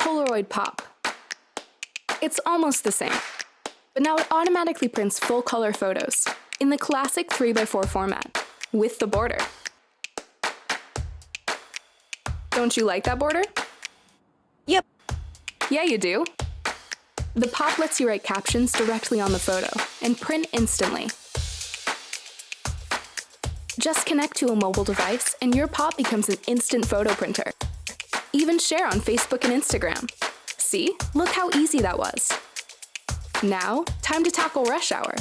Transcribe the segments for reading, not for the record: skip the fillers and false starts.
Polaroid Pop. It's almost the same, but now it automatically prints full-color photos in the classic 3x4 format, with the border. Don't you like that border? Yep. Yeah, you do. The Pop lets you write captions directly on the photo and print instantly. Just connect to a mobile device and your Pop becomes an instant photo printer. Even share on Facebook and Instagram. See? Look how easy that was. Now, time to tackle rush hour.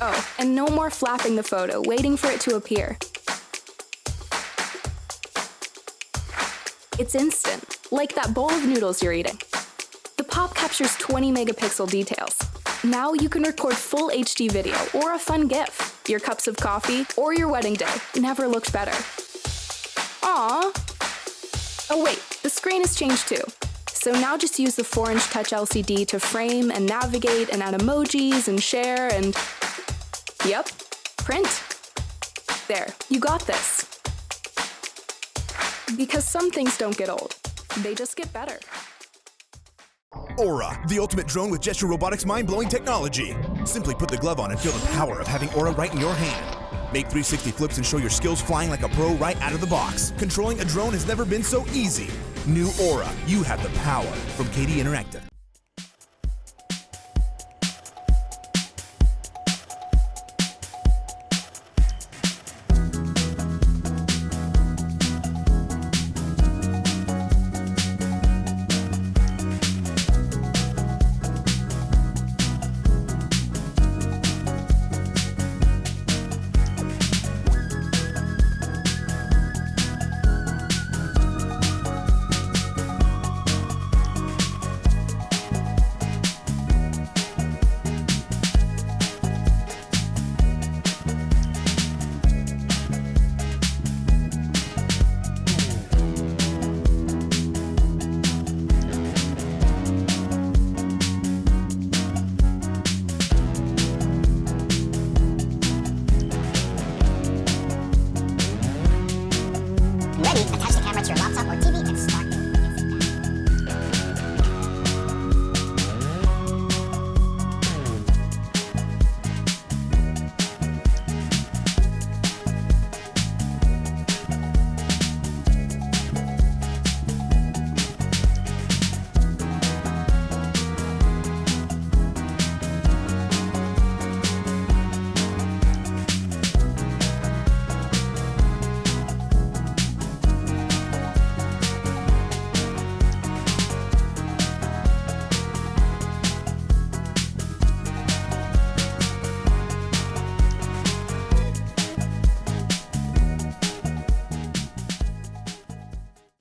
Oh, and no more flapping the photo, waiting for it to appear. It's instant, like that bowl of noodles you're eating. The Pop captures 20 megapixel details. Now you can record full HD video or a fun GIF. Your cups of coffee or your wedding day never looked better. Aww. Oh wait, the screen has changed too. So now just use the 4-inch touch LCD to frame and navigate and add emojis and share and... Yep, print. There, you got this. Because some things don't get old, they just get better. Aura, the ultimate drone with gesture robotics mind-blowing technology. Simply put the glove on and feel the power of having Aura right in your hand. Make 360 flips and show your skills flying like a pro right out of the box. Controlling a drone has never been so easy. New Aura, you have the power. From KD Interactive.